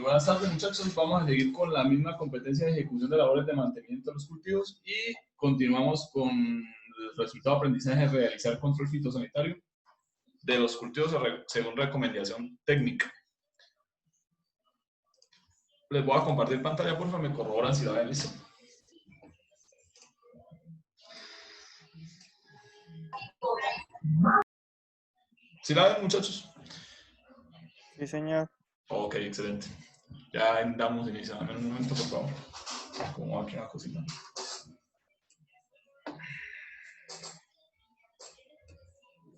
Buenas tardes, muchachos. Vamos a seguir con la misma competencia de ejecución de labores de mantenimiento de los cultivos y continuamos con el resultado de aprendizaje de realizar control fitosanitario de los cultivos según recomendación técnica. Les voy a compartir pantalla, por favor, me corroboran si la ven, listo. ¿Sí la ven, muchachos? Sí, señor. Ok, excelente. Ya damos inicio. Dame un momento, por favor. Como aquí una cosita.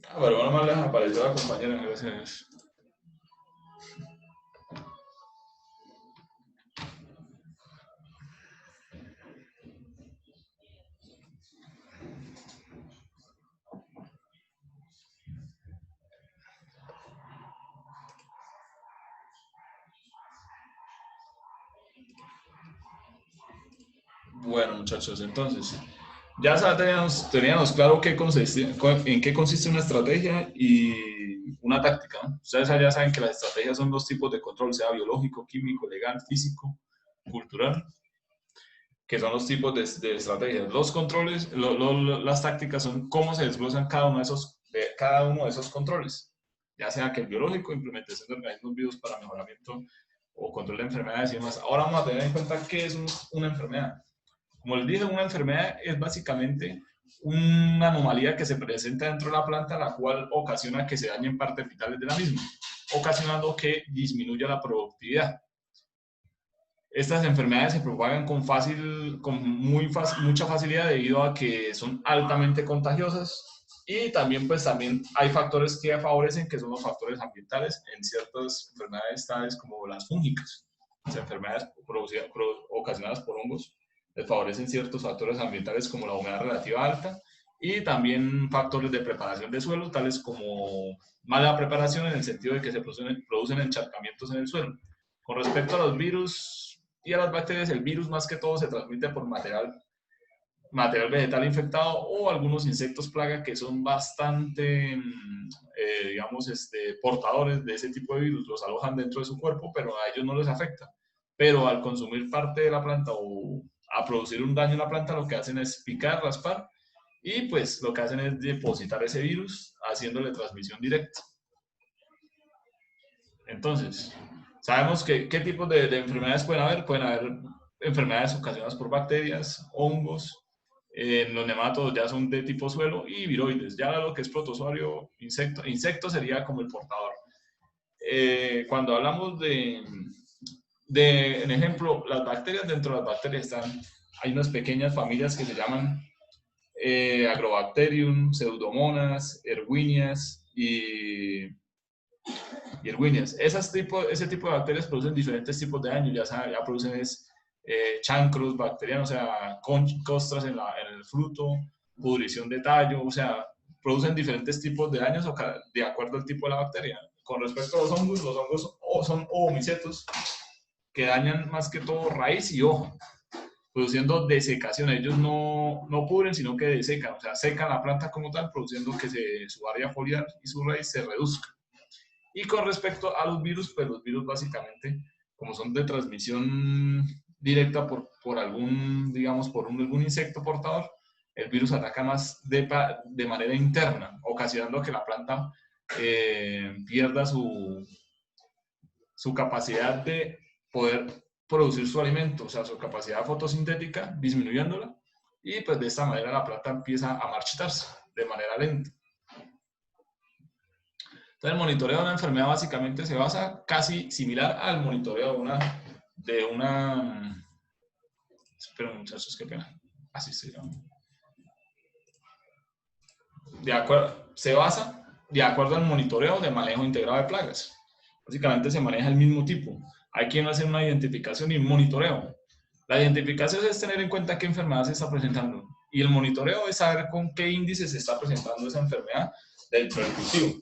Pero bueno, más les apareció la compañera, gracias. Bueno, muchachos, entonces, ya teníamos claro en qué consiste una estrategia y una táctica, ¿no? Ustedes ya saben que las estrategias son dos tipos de control, sea biológico, químico, legal, físico, cultural, que son los tipos de estrategias. Los controles, las tácticas son cómo se desglosan cada uno de esos controles, ya sea que el biológico, implementación de organismos vivos para mejoramiento o control de enfermedades y demás. Ahora vamos a tener en cuenta qué es una enfermedad. Como les dije, una enfermedad es básicamente una anomalía que se presenta dentro de la planta, la cual ocasiona que se dañen partes vitales de la misma, ocasionando que disminuya la productividad. Estas enfermedades se propagan mucha facilidad debido a que son altamente contagiosas y también hay factores que favorecen, que son los factores ambientales en ciertas enfermedades tales como las fúngicas. Las enfermedades ocasionadas por hongos les favorecen ciertos factores ambientales como la humedad relativa alta y también factores de preparación de suelo tales como mala preparación en el sentido de que se producen encharcamientos en el suelo. Con respecto a los virus y a las bacterias, el virus más que todo se transmite por material vegetal infectado o algunos insectos plaga que son bastante, digamos, portadores de ese tipo de virus. Los alojan dentro de su cuerpo, pero a ellos no les afecta. Pero al consumir parte de la planta o a producir un daño en la planta, lo que hacen es picar, raspar y pues lo que hacen es depositar ese virus haciéndole transmisión directa. Entonces, sabemos qué tipos de enfermedades pueden haber. Pueden haber enfermedades ocasionadas por bacterias, hongos, los nematodos ya son de tipo suelo y viroides. Ya lo que es protozoario, insecto sería como el portador. Cuando hablamos en ejemplo, las bacterias, dentro de las bacterias hay unas pequeñas familias que se llaman Agrobacterium, Pseudomonas, Erwinias y Erwinias. Ese tipo de bacterias producen diferentes tipos de daño, ya producen chancros bacterianos, o sea, costras en el fruto, pudrición de tallo, o sea, producen diferentes tipos de daños de acuerdo al tipo de la bacteria. Con respecto a los hongos son oomicetos que dañan más que todo raíz y hoja, produciendo desecación. Ellos no pudren, sino que desecan, o sea, secan la planta como tal, produciendo que su área foliar y su raíz se reduzcan. Y con respecto a los virus, pues los virus básicamente, como son de transmisión directa por algún, digamos, algún insecto portador, el virus ataca más de manera interna, ocasionando que la planta pierda su capacidad de poder producir su alimento, o sea, su capacidad fotosintética, disminuyéndola, y pues de esta manera la planta empieza a marchitarse de manera lenta. Entonces, el monitoreo de una enfermedad básicamente se basa casi similar al monitoreo de una esperen, muchachos, qué pena. Así se llama. Se basa de acuerdo al monitoreo de manejo integrado de plagas. Básicamente se maneja el mismo tipo. Hay quien hace una identificación y un monitoreo. La identificación es tener en cuenta qué enfermedad se está presentando. Y el monitoreo es saber con qué índice se está presentando esa enfermedad dentro del cultivo.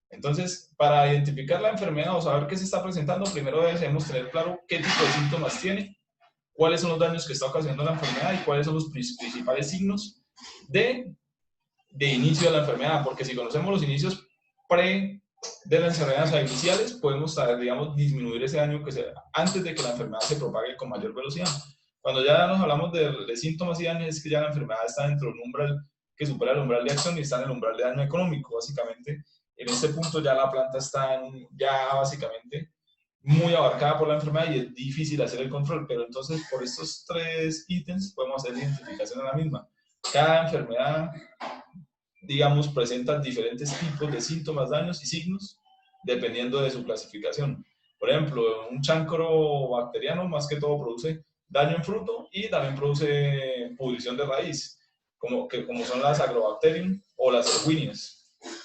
Entonces, para identificar la enfermedad o saber qué se está presentando, primero debemos tener claro qué tipo de síntomas tiene, cuáles son los daños que está ocasionando la enfermedad y cuáles son los principales signos de inicio de la enfermedad, porque si conocemos los inicios de las enfermedades iniciales, podemos, digamos, disminuir ese daño antes de que la enfermedad se propague con mayor velocidad. Cuando ya nos hablamos de síntomas y daños, es que ya la enfermedad está dentro de un umbral que supera el umbral de acción y está en el umbral de daño económico, básicamente. En este punto ya la planta está ya básicamente muy abarcada por la enfermedad y es difícil hacer el control, pero entonces por estos 3 ítems podemos hacer la identificación de la misma. Cada enfermedad, digamos, presenta diferentes tipos de síntomas, daños y signos dependiendo de su clasificación. Por ejemplo, un chancro bacteriano más que todo produce daño en fruto y también produce pudrición de raíz, como son las Agrobacterium o las erwinias.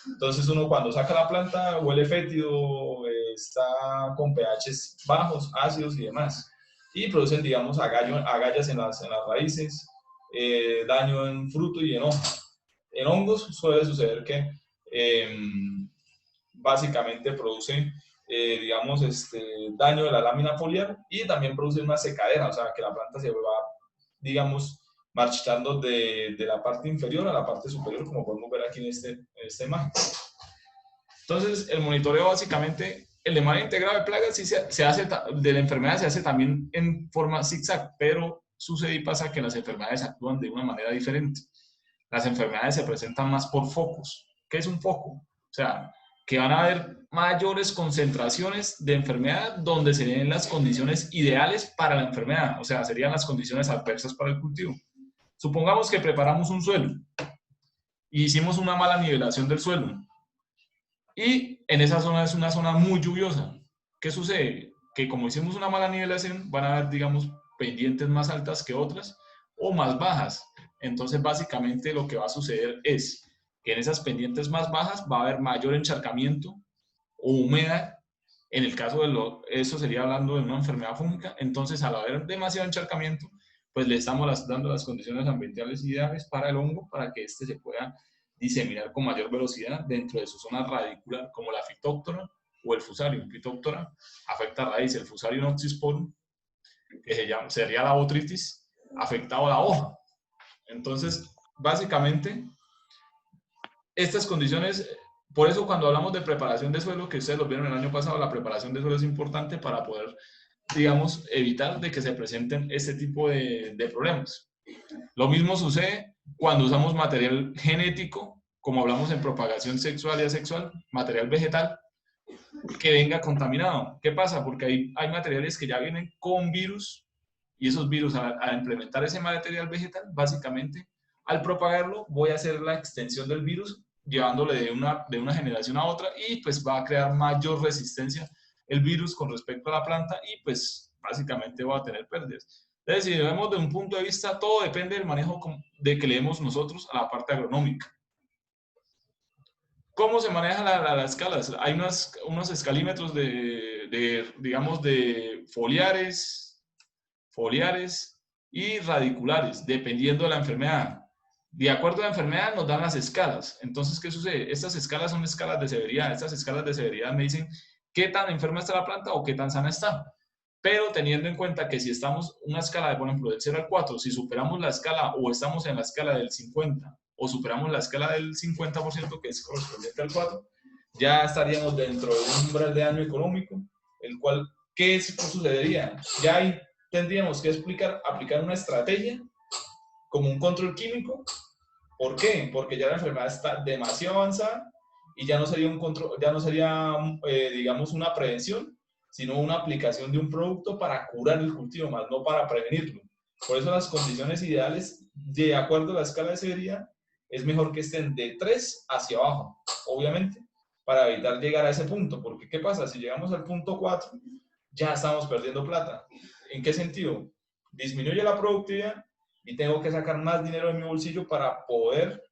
Entonces uno cuando saca la planta huele fétido, está con pHs bajos, ácidos y demás. Y producen, digamos, agallas en las raíces, daño en fruto y en hoja. En hongos suele suceder que básicamente produce, digamos, daño de la lámina foliar y también produce una secadera, o sea, que la planta se va, digamos, marchitando de la parte inferior a la parte superior, como podemos ver aquí en esta imagen. Entonces, el monitoreo básicamente, el de manera integrada de plagas sí se hace, de la enfermedad se hace también en forma zigzag, pero sucede y pasa que las enfermedades actúan de una manera diferente. Las enfermedades se presentan más por focos. ¿Qué es un foco? O sea, que van a haber mayores concentraciones de enfermedad donde se den las condiciones ideales para la enfermedad, o sea, serían las condiciones adversas para el cultivo. Supongamos que preparamos un suelo y hicimos una mala nivelación del suelo y en esa zona es una zona muy lluviosa. ¿Qué sucede? Que como hicimos una mala nivelación, van a haber, digamos, pendientes más altas que otras o más bajas. Entonces, básicamente lo que va a suceder es que en esas pendientes más bajas va a haber mayor encharcamiento o humedad. En el caso eso sería hablando de una enfermedad fúngica. Entonces, al haber demasiado encharcamiento, pues le estamos dando las condiciones ambientales ideales para el hongo, para que éste se pueda diseminar con mayor velocidad dentro de su zona radicular, como la Phytophthora o el Fusarium. Phytophthora afecta a raíz, el Fusarium oxysporum, que sería la botrytis, afectado a la hoja. Entonces, básicamente, estas condiciones, por eso cuando hablamos de preparación de suelo, que ustedes lo vieron el año pasado, la preparación de suelo es importante para poder, digamos, evitar de que se presenten este tipo de problemas. Lo mismo sucede cuando usamos material genético, como hablamos en propagación sexual y asexual, material vegetal, que venga contaminado. ¿Qué pasa? Porque hay materiales que ya vienen con virus y esos virus, al implementar ese material vegetal, básicamente, al propagarlo, voy a hacer la extensión del virus llevándole de una generación a otra y pues va a crear mayor resistencia el virus con respecto a la planta y pues básicamente va a tener pérdidas. Entonces, si vemos de un punto de vista, todo depende del manejo de que le demos nosotros a la parte agronómica. ¿Cómo se manejan las escalas? Hay unos escalímetros digamos, de foliares y radiculares, dependiendo de la enfermedad. De acuerdo a la enfermedad nos dan las escalas. Entonces, ¿qué sucede? Estas escalas son escalas de severidad. Estas escalas de severidad me dicen qué tan enferma está la planta o qué tan sana está. Pero teniendo en cuenta que si estamos en una escala de, por ejemplo, del 0 al 4, si superamos la escala o estamos en la escala del 50 o superamos la escala del 50%, que es correspondiente al 4, ya estaríamos dentro de un umbral de daño económico, el cual, ¿qué sucedería? Ya ahí tendríamos que aplicar una estrategia como un control químico. ¿Por qué? Porque ya la enfermedad está demasiado avanzada y ya no sería un control, ya no sería, digamos, una prevención, sino una aplicación de un producto para curar el cultivo, más no para prevenirlo. Por eso las condiciones ideales, de acuerdo a la escala de severidad, es mejor que estén de 3 hacia abajo, obviamente, para evitar llegar a ese punto. Porque, ¿qué pasa? Si llegamos al punto 4, ya estamos perdiendo plata. ¿En qué sentido? Disminuye la productividad y tengo que sacar más dinero de mi bolsillo para poder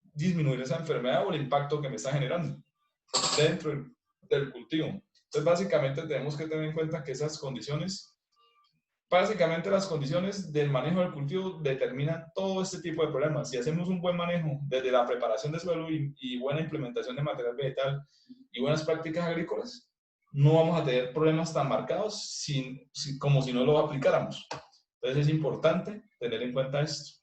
disminuir esa enfermedad o el impacto que me está generando dentro del cultivo. Entonces, básicamente tenemos que tener en cuenta que esas condiciones, básicamente las condiciones del manejo del cultivo determinan todo este tipo de problemas. Si hacemos un buen manejo desde la preparación de suelo y buena implementación de material vegetal y buenas prácticas agrícolas, no vamos a tener problemas tan marcados como si no lo aplicáramos. Entonces es importante tener en cuenta esto.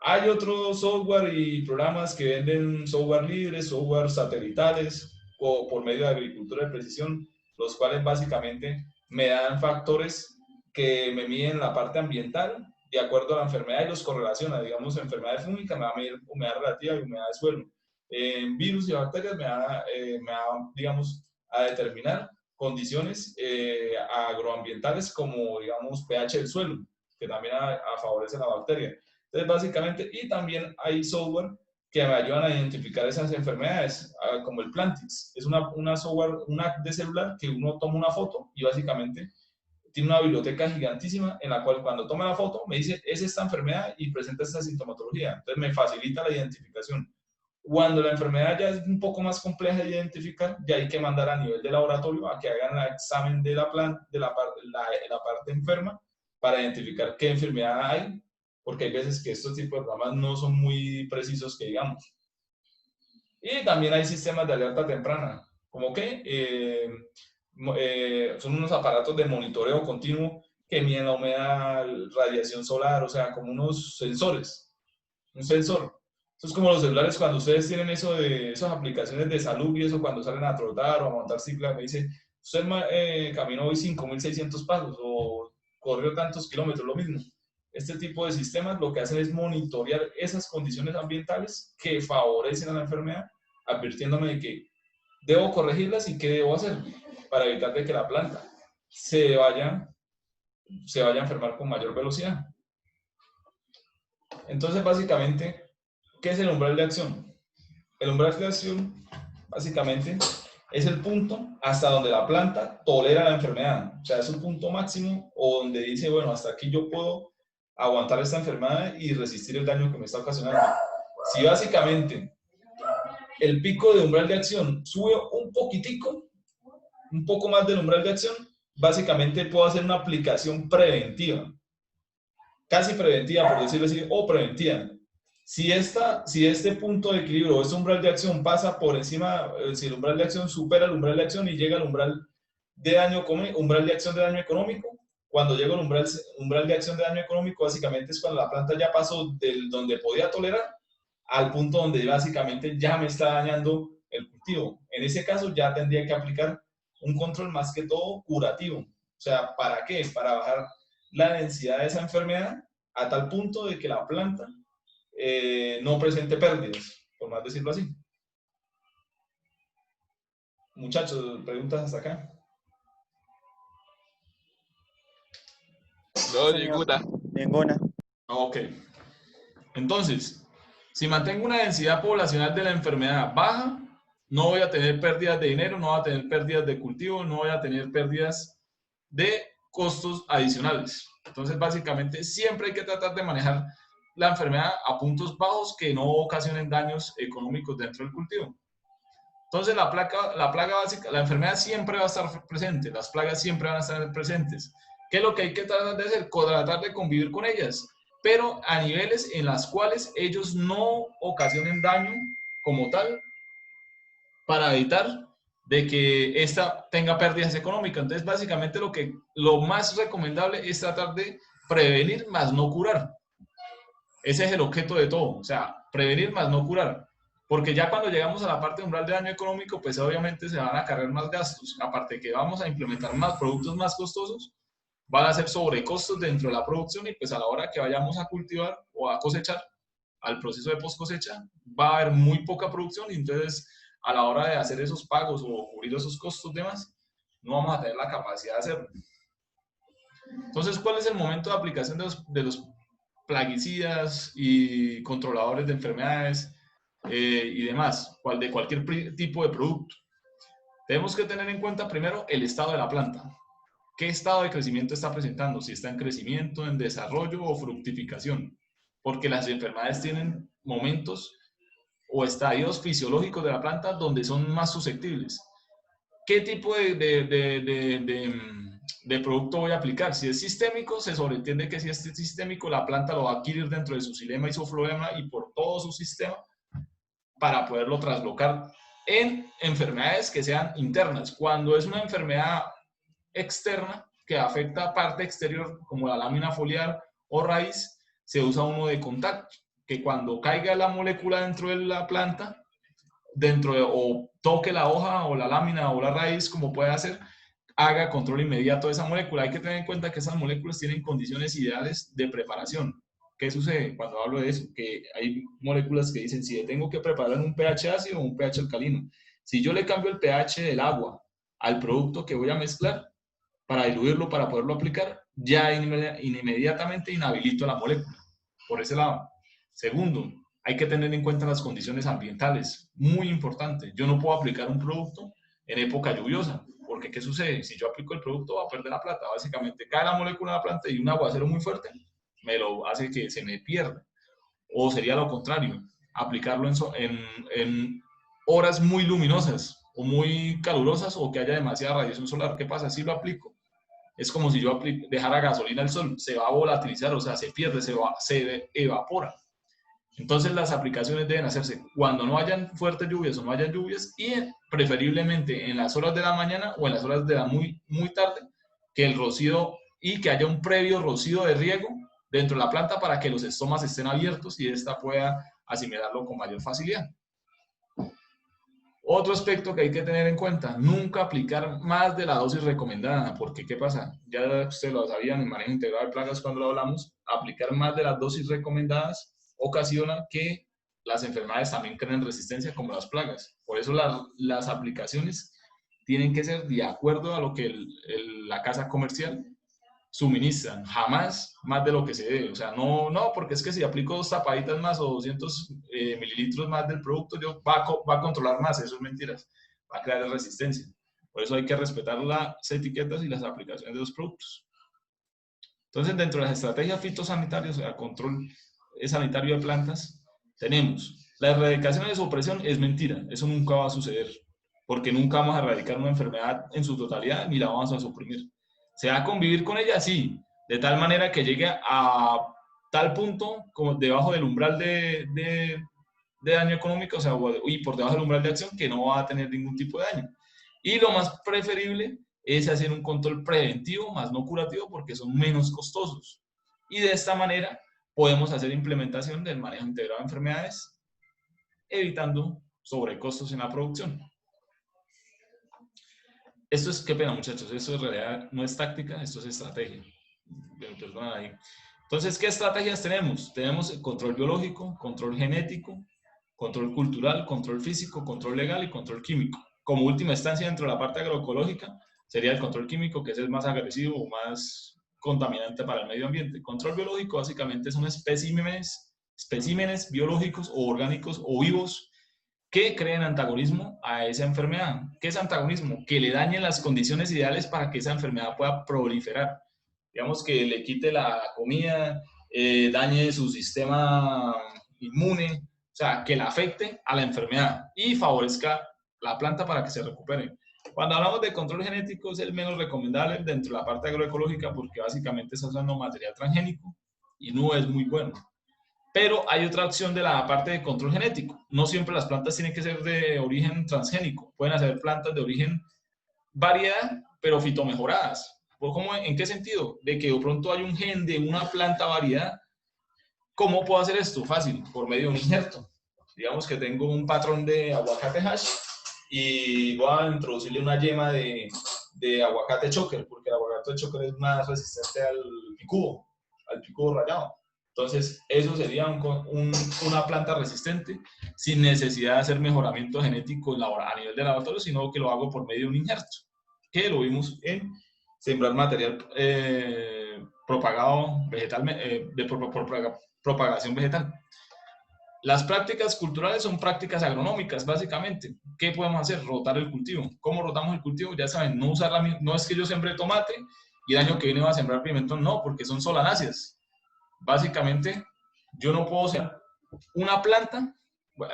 Hay otros software y programas que venden software libre, software satelitales, por medio de agricultura de precisión, los cuales básicamente me dan factores que me miden la parte ambiental de acuerdo a la enfermedad y los correlaciona. Digamos, enfermedades fúngicas me va a medir humedad relativa y humedad de suelo. En virus y bacterias me va, digamos, a determinar condiciones agroambientales como, digamos, pH del suelo, que también favorece la bacteria. Entonces, básicamente, y también hay software que me ayudan a identificar esas enfermedades, como el Plantix. Es una software, una app de celular que uno toma una foto y básicamente tiene una biblioteca gigantísima en la cual cuando toma la foto me dice, es esta enfermedad y presenta esta sintomatología. Entonces me facilita la identificación. Cuando la enfermedad ya es un poco más compleja de identificar, ya hay que mandar a nivel de laboratorio a que hagan el examen de la parte enferma para identificar qué enfermedad hay, porque hay veces que estos tipos de programas no son muy precisos, que digamos. Y también hay sistemas de alerta temprana, como que son unos aparatos de monitoreo continuo que miden la humedad, radiación solar, o sea, como unos sensores, un sensor. Eso es como los celulares cuando ustedes tienen eso de esas aplicaciones de salud y eso cuando salen a trotar o a montar cicla, me dice, usted caminó hoy 5.600 pasos o corrió tantos kilómetros, lo mismo. Este tipo de sistemas lo que hacen es monitorear esas condiciones ambientales que favorecen a la enfermedad, advirtiéndome de que debo corregirlas y qué debo hacer para evitar de que la planta se vaya a enfermar con mayor velocidad. Entonces, básicamente, ¿qué es el umbral de acción? El umbral de acción, básicamente, es el punto hasta donde la planta tolera la enfermedad. O sea, es un punto máximo o donde dice, bueno, hasta aquí yo puedo aguantar esta enfermedad y resistir el daño que me está ocasionando. Si básicamente el pico de umbral de acción sube un poquitico, un poco más del umbral de acción, básicamente puedo hacer una aplicación preventiva. Casi preventiva, por decirlo así, o preventiva. Si este punto de equilibrio o este umbral de acción pasa por encima, si el umbral de acción supera el umbral de acción y llega al umbral de acción de daño económico, cuando llega el umbral de acción de daño económico, básicamente es cuando la planta ya pasó del donde podía tolerar al punto donde básicamente ya me está dañando el cultivo. En ese caso ya tendría que aplicar un control más que todo curativo. O sea, ¿para qué? Para bajar la densidad de esa enfermedad a tal punto de que la planta no presente pérdidas, por más decirlo así. Muchachos, preguntas hasta acá. No, ninguna. Ninguna. Ok. Entonces, si mantengo una densidad poblacional de la enfermedad baja, no voy a tener pérdidas de dinero, no voy a tener pérdidas de cultivo, no voy a tener pérdidas de costos adicionales. Entonces, básicamente, siempre hay que tratar de manejar la enfermedad a puntos bajos que no ocasionen daños económicos dentro del cultivo. Entonces, la plaga básica, la enfermedad siempre va a estar presente, las plagas siempre van a estar presentes. ¿Qué es lo que hay que tratar de hacer? Tratar de convivir con ellas, pero a niveles en las cuales ellos no ocasionen daño como tal, para evitar de que esta tenga pérdidas económicas. Entonces, básicamente lo más recomendable es tratar de prevenir más no curar. Ese es el objeto de todo, o sea, prevenir más no curar. Porque ya cuando llegamos a la parte de umbral de daño económico, pues obviamente se van a cargar más gastos. Aparte de que vamos a implementar más productos más costosos, van a ser sobrecostos dentro de la producción y pues a la hora que vayamos a cultivar o a cosechar, al proceso de post cosecha, va a haber muy poca producción y entonces a la hora de hacer esos pagos o cubrir esos costos demás, no vamos a tener la capacidad de hacerlo. Entonces, ¿cuál es el momento de aplicación de los plaguicidas y controladores de enfermedades y demás, de cualquier tipo de producto? Tenemos que tener en cuenta primero el estado de la planta. ¿Qué estado de crecimiento está presentando? Si está en crecimiento, en desarrollo o fructificación. Porque las enfermedades tienen momentos o estadios fisiológicos de la planta donde son más susceptibles. ¿Qué tipo de producto voy a aplicar? Si es sistémico, se sobreentiende que si es sistémico, la planta lo va a adquirir dentro de su xilema y su floema y por todo su sistema para poderlo traslocar en enfermedades que sean internas. Cuando es una enfermedad externa que afecta a parte exterior como la lámina foliar o raíz, se usa uno de contacto, que cuando caiga la molécula dentro de la planta, o toque la hoja o la lámina o la raíz, como puede hacer, haga control inmediato de esa molécula. Hay que tener en cuenta que esas moléculas tienen condiciones ideales de preparación. ¿Qué sucede cuando hablo de eso? Que hay moléculas que dicen, si tengo que preparar en un pH ácido o un pH alcalino, si yo le cambio el pH del agua al producto que voy a mezclar para diluirlo, para poderlo aplicar, ya inmediatamente inhabilito la molécula. Por ese lado. Segundo, hay que tener en cuenta las condiciones ambientales. Muy importante. Yo no puedo aplicar un producto en época lluviosa, porque ¿qué sucede? Si yo aplico el producto, va a perder la planta. Básicamente, cae la molécula en la planta y un aguacero muy fuerte me lo hace que se me pierda. O sería lo contrario, aplicarlo en horas muy luminosas o muy calurosas o que haya demasiada radiación solar. ¿Qué pasa? Si lo aplico, es como si yo dejara gasolina al sol, se va a volatilizar, o sea, se pierde, se evapora. Entonces las aplicaciones deben hacerse cuando no hayan fuertes lluvias o no hayan lluvias y preferiblemente en las horas de la mañana o en las horas de la muy tarde, que el rocío y que haya un previo rocío de riego dentro de la planta para que los estomas estén abiertos y ésta pueda asimilarlo con mayor facilidad. Otro aspecto que hay que tener en cuenta, nunca aplicar más de la dosis recomendada, porque ¿qué pasa? Ya ustedes lo sabían en manejo integral de plagas cuando lo hablamos, aplicar más de las dosis recomendadas ocasiona que las enfermedades también creen resistencia como las plagas. Por eso las aplicaciones tienen que ser de acuerdo a lo que la casa comercial suministran, jamás más de lo que se debe. O sea, no, porque es que si aplico 2 tapaditas más o 200 mililitros más del producto, va a controlar más. Eso es mentiras. Va a crear resistencia. Por eso hay que respetar las etiquetas y las aplicaciones de los productos. Entonces, dentro de las estrategias fitosanitarias, o sea, control sanitario de plantas, tenemos la erradicación de supresión. Es mentira. Eso nunca va a suceder. Porque nunca vamos a erradicar una enfermedad en su totalidad ni la vamos a suprimir. ¿Se va a convivir con ella? Sí, de tal manera que llegue a tal punto como debajo del umbral de daño económico, o sea, y por debajo del umbral de acción, que no va a tener ningún tipo de daño. Y lo más preferible es hacer un control preventivo, más no curativo, porque son menos costosos. Y de esta manera podemos hacer implementación del manejo integrado de enfermedades, evitando sobrecostos en la producción. Esto es, qué pena muchachos, esto en realidad no es táctica, esto es estrategia. Perdón ahí. Entonces, ¿qué estrategias tenemos? Tenemos control biológico, control genético, control cultural, control físico, control legal y control químico. Como última instancia dentro de la parte agroecológica sería el control químico, que es el más agresivo o más contaminante para el medio ambiente. Control biológico básicamente son especímenes biológicos o orgánicos o vivos que creen antagonismo a esa enfermedad. ¿Qué es antagonismo? Que le dañen las condiciones ideales para que esa enfermedad pueda proliferar. Digamos que le quite la comida, dañe su sistema inmune, o sea, que le afecte a la enfermedad y favorezca la planta para que se recupere. Cuando hablamos de control genético es el menos recomendable dentro de la parte agroecológica porque básicamente está usando material transgénico y no es muy bueno. Pero hay otra opción de la parte de control genético. No siempre las plantas tienen que ser de origen transgénico. Pueden hacer plantas de origen variedad, pero fitomejoradas. ¿Cómo, en qué sentido? De que de pronto hay un gen de una planta variedad. ¿Cómo puedo hacer esto? Fácil, por medio de un injerto. Digamos que tengo un patrón de aguacate hash y voy a introducirle una yema de aguacate choker, porque el aguacate choker es más resistente al picudo rallado. Entonces, eso sería una planta resistente sin necesidad de hacer mejoramiento genético a nivel de laboratorio, sino que lo hago por medio de un injerto, que lo vimos en sembrar material propagado vegetal, por propagación vegetal. Las prácticas culturales son prácticas agronómicas, básicamente. ¿Qué podemos hacer? Rotar el cultivo. ¿Cómo rotamos el cultivo? Ya saben, no es que yo sembré tomate y el año que viene va a sembrar pimentón, no, porque son solanáceas. Básicamente, yo no puedo ser una planta.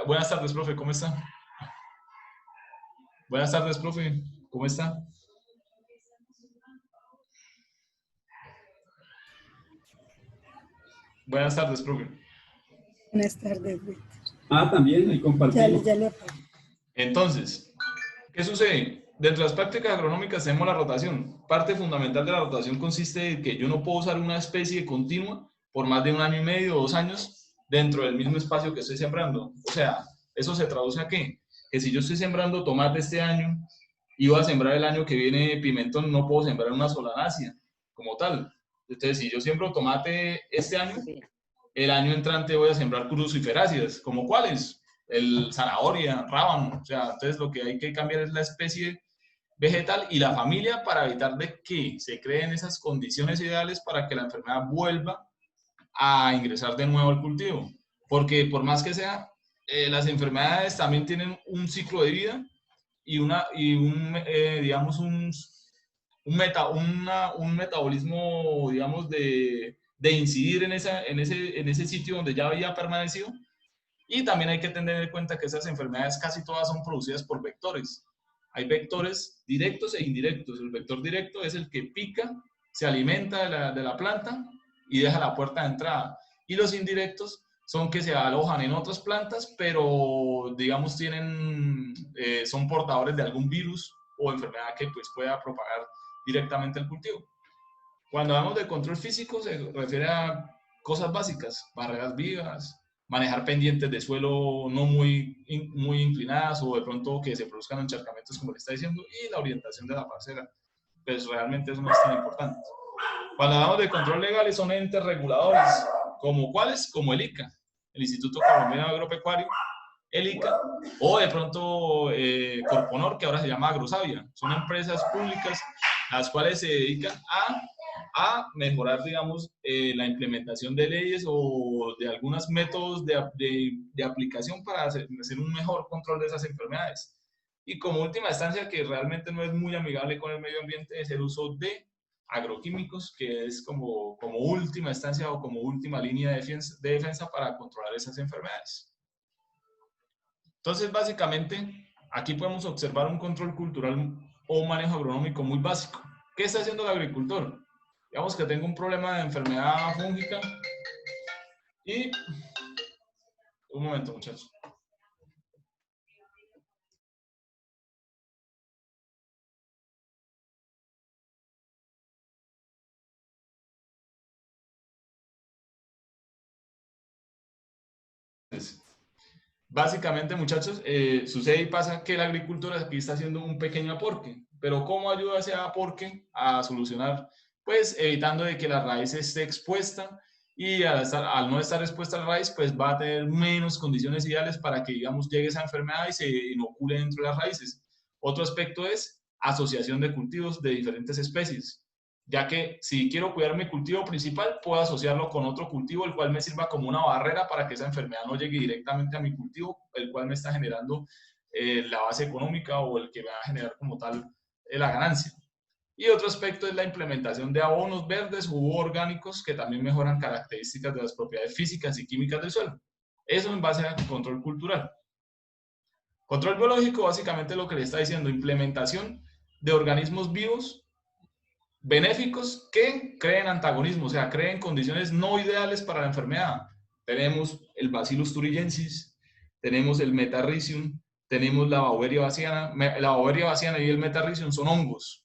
Buenas tardes, profe, ¿cómo está? Buenas tardes, profe, ¿cómo está? Buenas tardes, profe. Buenas tardes, Víctor. También, ahí compartimos. Ya le apago. Entonces, ¿qué sucede? Dentro de las prácticas agronómicas tenemos la rotación. Parte fundamental de la rotación consiste en que yo no puedo usar una especie continua por más de 1 año y medio o 2 años dentro del mismo espacio que estoy sembrando. O sea, ¿eso se traduce a qué? que si yo estoy sembrando tomate este año y voy a sembrar el año que viene pimentón, no puedo sembrar una solanacia como tal. Entonces, si yo siembro tomate este año, el año entrante voy a sembrar cruciferáceas. ¿Como cuáles? El zanahoria, rábano. O sea, entonces lo que hay que cambiar es la especie vegetal y la familia para evitar de que se creen esas condiciones ideales para que la enfermedad vuelva a ingresar de nuevo al cultivo. Porque por más que sea, las enfermedades también tienen un ciclo de vida y digamos, un metabolismo, digamos, de incidir en ese sitio donde ya había permanecido. Y también hay que tener en cuenta que esas enfermedades casi todas son producidas por vectores. Hay vectores directos e indirectos. El vector directo es el que pica, se alimenta de la planta y deja la puerta de entrada. Y los indirectos son que se alojan en otras plantas, pero digamos son portadores de algún virus o enfermedad que pues pueda propagar directamente el cultivo. Cuando hablamos de control físico se refiere a cosas básicas, barreras vivas, manejar pendientes de suelo no muy inclinadas o de pronto que se produzcan encharcamientos como le está diciendo, y la orientación de la parcela. Pues realmente eso no es tan importante. Cuando hablamos de control legal son entes reguladores, ¿como cuáles? Como el ICA, el Instituto Colombiano Agropecuario, el ICA, o de pronto Corponor, que ahora se llama Agrosavia. Son empresas públicas las cuales se dedican a mejorar, digamos, la implementación de leyes o de algunos métodos de aplicación para hacer un mejor control de esas enfermedades. Y como última instancia, que realmente no es muy amigable con el medio ambiente, es el uso de agroquímicos, que es como última instancia o como última línea de defensa para controlar esas enfermedades. Entonces, básicamente, aquí podemos observar un control cultural o manejo agronómico muy básico. ¿Qué está haciendo el agricultor? Digamos que tengo un problema de enfermedad fúngica y... Un momento, muchachos. Básicamente, muchachos, sucede y pasa que el agricultor aquí está haciendo un pequeño aporte, pero ¿cómo ayuda ese aporte a solucionar? Pues evitando de que la raíz esté expuesta, y al no estar expuesta a la raíz, pues va a tener menos condiciones ideales para que, digamos, llegue esa enfermedad y se inocule dentro de las raíces. Otro aspecto es asociación de cultivos de diferentes especies, ya que si quiero cuidar mi cultivo principal, puedo asociarlo con otro cultivo, el cual me sirva como una barrera para que esa enfermedad no llegue directamente a mi cultivo, el cual me está generando la base económica o el que me va a generar como tal la ganancia. Y otro aspecto es la implementación de abonos verdes u orgánicos que también mejoran características de las propiedades físicas y químicas del suelo. Eso en base a control cultural. Control biológico básicamente es lo que le está diciendo, implementación de organismos vivos benéficos que creen antagonismo, o sea, creen condiciones no ideales para la enfermedad. Tenemos el Bacillus thuringiensis, tenemos el Metarrhizium, tenemos la Beauveria baciana. La Beauveria baciana y el Metarrhizium son hongos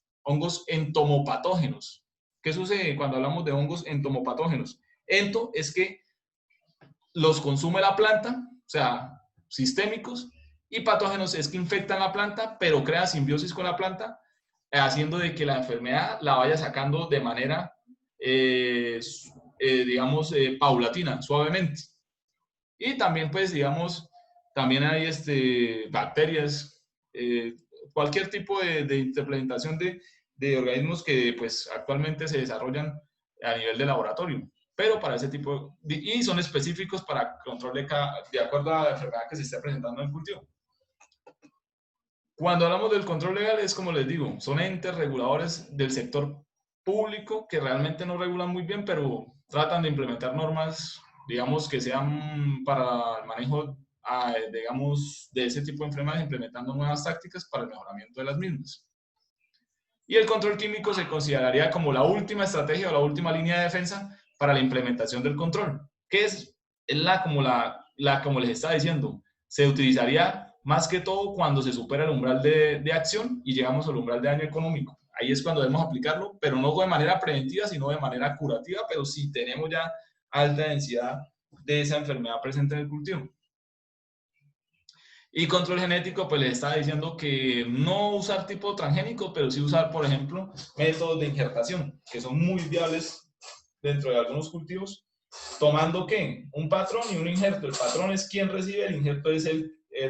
entomopatógenos. ¿Qué sucede cuando hablamos de hongos entomopatógenos? Ento es que los consume la planta, o sea, sistémicos, y patógenos es que infectan la planta, pero crea simbiosis con la planta, haciendo de que la enfermedad la vaya sacando de manera, digamos, paulatina, suavemente. Y también, pues, digamos, también hay bacterias, cualquier tipo de implementación de organismos que, pues, actualmente se desarrollan a nivel de laboratorio, pero para ese tipo, y son específicos para control de acuerdo a la enfermedad que se esté presentando en el cultivo. Cuando hablamos del control legal, es como les digo, son entes reguladores del sector público que realmente no regulan muy bien, pero tratan de implementar normas, digamos, que sean para el manejo, digamos, de ese tipo de enfermedades, implementando nuevas tácticas para el mejoramiento de las mismas. Y el control químico se consideraría como la última estrategia o la última línea de defensa para la implementación del control, que es como les estaba diciendo, se utilizaría más que todo cuando se supera el umbral de acción y llegamos al umbral de daño económico. Ahí es cuando debemos aplicarlo, pero no de manera preventiva, sino de manera curativa, pero si tenemos ya alta densidad de esa enfermedad presente en el cultivo. Y control genético, pues les estaba diciendo que no usar tipo transgénico, pero sí usar, por ejemplo, métodos de injertación, que son muy viables dentro de algunos cultivos, tomando ¿qué? Un patrón y un injerto. El patrón es quien recibe, el injerto es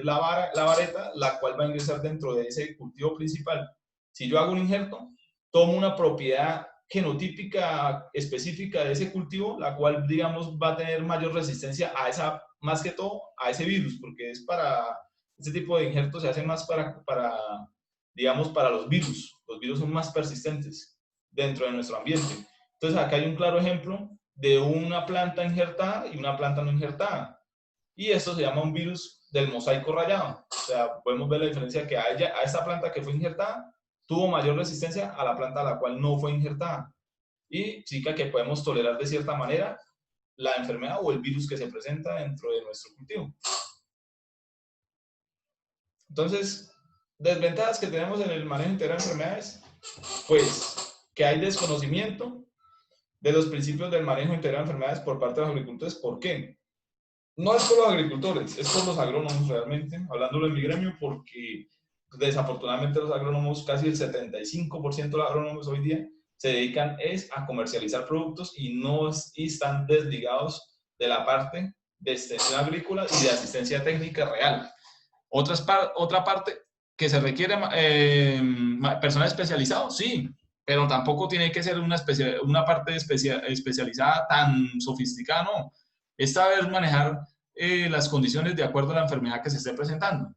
la vareta, la cual va a ingresar dentro de ese cultivo principal. Si yo hago un injerto, tomo una propiedad genotípica específica de ese cultivo, la cual, digamos, va a tener mayor resistencia a esa, más que todo, a ese virus, porque es para, este tipo de injertos se hace más digamos, para los virus. Los virus son más persistentes dentro de nuestro ambiente. Entonces, acá hay un claro ejemplo de una planta injertada y una planta no injertada. Y esto se llama un virus del mosaico rayado. O sea, podemos ver la diferencia que a esta planta que fue injertada tuvo mayor resistencia a la planta a la cual no fue injertada. Y significa que podemos tolerar de cierta manera la enfermedad o el virus que se presenta dentro de nuestro cultivo. Entonces, desventajas que tenemos en el manejo integral de enfermedades, pues que hay desconocimiento de los principios del manejo integral de enfermedades por parte de los agricultores. ¿Por qué? No es por los agricultores, es por los agrónomos realmente, hablándolo en mi gremio, porque desafortunadamente los agrónomos, casi el 75% de los agrónomos hoy día, se dedican a comercializar productos y están desligados de la parte de extensión agrícola y de asistencia técnica real. Otra parte, que se requiere personal especializado, sí, pero tampoco tiene que ser una parte especializada tan sofisticada, no. Es saber manejar las condiciones de acuerdo a la enfermedad que se esté presentando.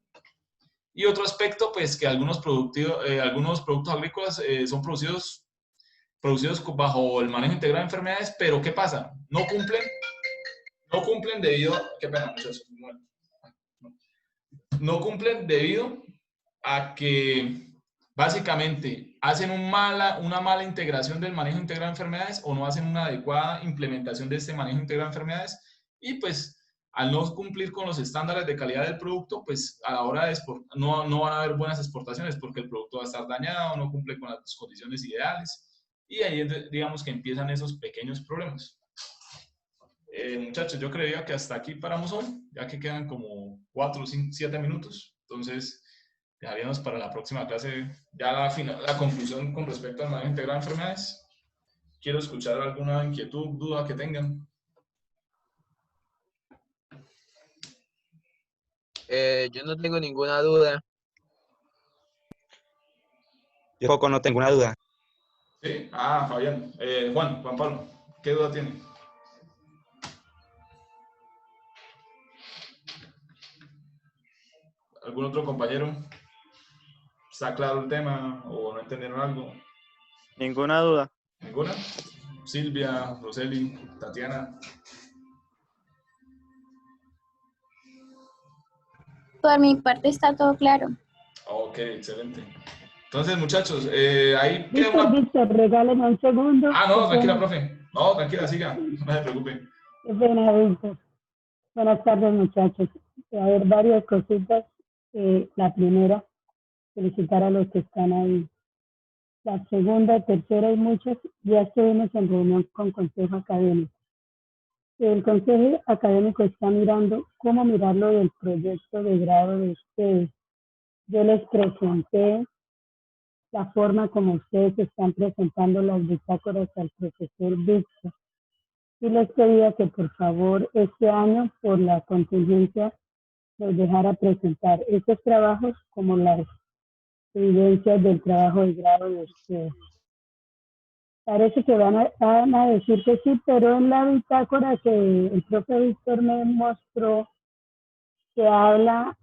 Y otro aspecto, pues que algunos productos agrícolas son producidos bajo el manejo integral de enfermedades, pero ¿qué pasa? No cumplen debido, qué pena, muchachos, no cumplen debido a que básicamente hacen una mala integración del manejo integral de enfermedades o no hacen una adecuada implementación de este manejo integral de enfermedades y pues al no cumplir con los estándares de calidad del producto, pues a la hora de no van a haber buenas exportaciones porque el producto va a estar dañado, no cumple con las condiciones ideales y ahí digamos que empiezan esos pequeños problemas. Muchachos, yo creía que hasta aquí paramos hoy, ya que quedan como 4, 5, 7 minutos. Entonces, dejaríamos para la próxima clase ya la conclusión con respecto al manejo integral de enfermedades. Quiero escuchar alguna inquietud, duda que tengan. Yo no tengo ninguna duda. Yo poco no tengo una duda. ¿Sí? Ah, Fabián. Juan Pablo, ¿qué duda tiene? ¿Algún otro compañero? ¿Está claro el tema o no entendieron algo? Ninguna duda. ¿Ninguna? Silvia, Roseli, Tatiana. Por mi parte está todo claro. Ok, excelente. Entonces, muchachos, ahí queda Víctor, regáleme un segundo. Ah, no, tranquila, profe. No, tranquila, siga. No se preocupe. Qué pena, Víctor. Buenas tardes, muchachos. A ver, varias cositas. La primera, felicitar a los que están ahí. La segunda, tercera y muchas, ya estuvimos en reunión con Consejo Académico. El Consejo Académico está mirando cómo mirarlo del proyecto de grado de ustedes. Yo les presenté la forma como ustedes están presentando las bitácoras al profesor Víctor. Y les pedía que por favor este año, por la contingencia, nos dejara presentar estos trabajos como las evidencias del trabajo de grado de ustedes. Parece que van a decir que sí, pero en la bitácora que el profe Víctor me mostró, se habla,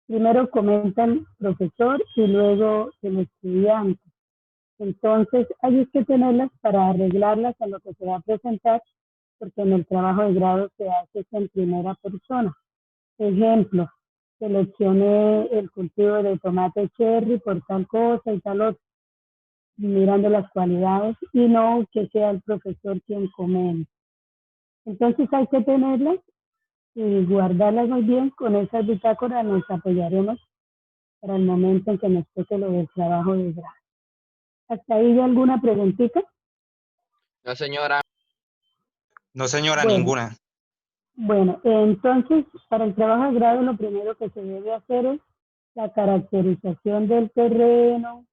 primero comenta el profesor y luego el estudiante. Entonces, hay que tenerlas para arreglarlas a lo que se va a presentar, porque en el trabajo de grado se hace en primera persona. Ejemplo, seleccioné el cultivo de tomate cherry por tal cosa y tal otra, mirando las cualidades y no que sea el profesor quien comente. Entonces hay que tenerlas y guardarlas muy bien. Con esas bitácoras nos apoyaremos para el momento en que nos toque lo del trabajo de grado. ¿Hasta ahí hay alguna preguntita? No, señora. No, señora, Bueno. ninguna. Bueno, entonces, para el trabajo de grado lo primero que se debe hacer es la caracterización del terreno,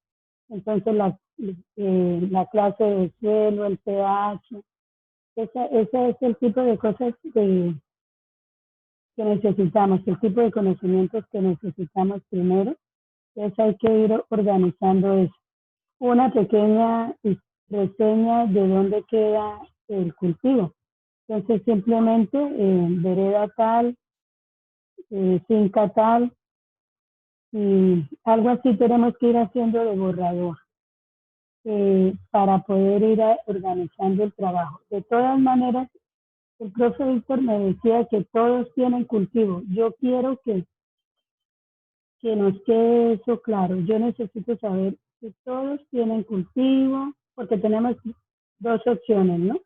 entonces la clase de suelo, el pH, ese es el tipo de cosas que necesitamos, el tipo de conocimientos que necesitamos primero. Entonces hay que ir organizando eso. Una pequeña reseña de dónde queda el cultivo. Entonces simplemente vereda tal, finca tal, y algo así tenemos que ir haciendo de borrador para poder ir organizando el trabajo. De todas maneras, el profe Víctor me decía que todos tienen cultivo. Yo quiero que nos quede eso claro. Yo necesito saber que todos tienen cultivo, porque tenemos dos opciones, ¿no?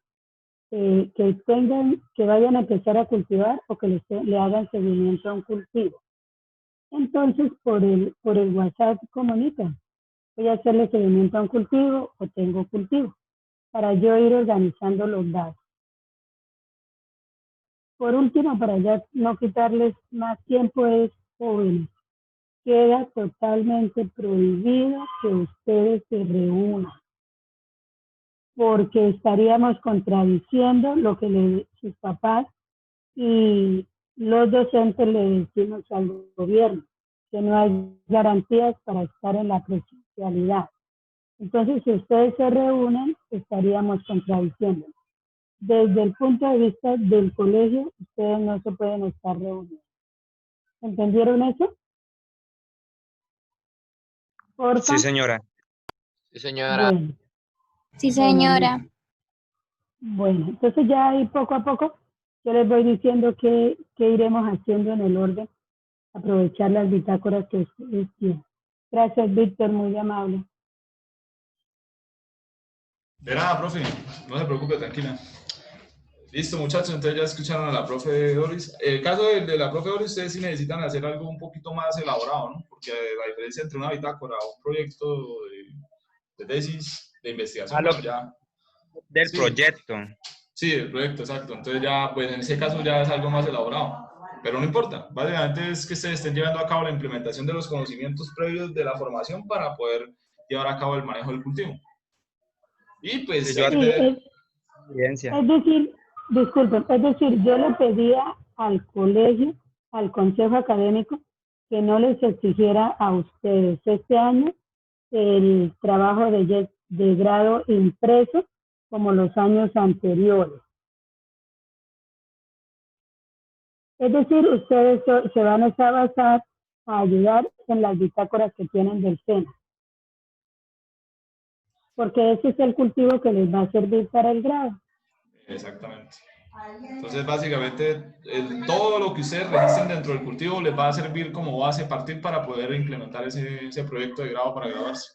Que vayan a empezar a cultivar o que le hagan seguimiento a un cultivo. Entonces, por el WhatsApp comunican. Voy a hacerle seguimiento a un cultivo o tengo cultivo, para yo ir organizando los datos. Por último, para ya no quitarles más tiempo, es jóvenes. Queda totalmente prohibido que ustedes se reúnan, porque estaríamos contradiciendo lo que sus papás y los docentes le decimos al gobierno, que no hay garantías para estar en la presencialidad. Entonces, si ustedes se reúnen, estaríamos contradiciendo. Desde el punto de vista del colegio, ustedes no se pueden estar reuniendo. ¿Entendieron eso? ¿Porfa? Sí, señora. Sí, señora. Bueno, Sí, señora. bueno, entonces ya ahí poco a poco yo les voy diciendo qué iremos haciendo en el orden, aprovechar las bitácoras que ustedes tienen. Gracias, Víctor, muy amable. De nada, profe, no se preocupe, tranquila. Listo, muchachos, entonces ya escucharon a la profe Doris. El caso de la profe Doris, ustedes sí necesitan hacer algo un poquito más elaborado, ¿no? Porque la diferencia entre una bitácora o un proyecto de tesis, de investigación, Lo bueno, ya... del Sí. proyecto. Sí, el proyecto, exacto. Entonces ya, pues en ese caso ya es algo más elaborado. Pero no importa, básicamente es que se estén llevando a cabo la implementación de los conocimientos previos de la formación para poder llevar a cabo el manejo del cultivo. Y pues Sí, yo hay que Sí, tener... evidencia. es decir, disculpen, es decir, yo le pedía al colegio, al consejo académico, que no les exigiera a ustedes este año el trabajo de grado impreso como los años anteriores. Es decir, ustedes se van a basar a ayudar en las bitácoras que tienen del SENA, porque ese es el cultivo que les va a servir para el grado. Exactamente. Entonces, básicamente, todo lo que ustedes registren dentro del cultivo les va a servir como base partir para poder implementar ese proyecto de grado para graduarse.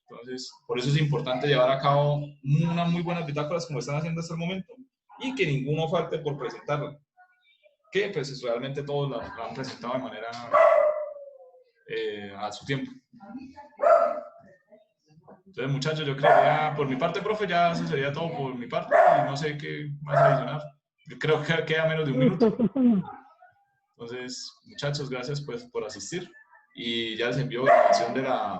Entonces, por eso es importante llevar a cabo unas muy buenas bitácoras como están haciendo hasta el momento y que ninguno falte por presentarla. Que pues realmente todos la han presentado de manera a su tiempo. Entonces, muchachos, yo creo que ya por mi parte, profe, ya eso sería todo por mi parte y no sé qué más adicionar. Yo creo que queda menos de un minuto. Sí, señor. Entonces, muchachos, gracias pues por asistir y ya les envío grabación de la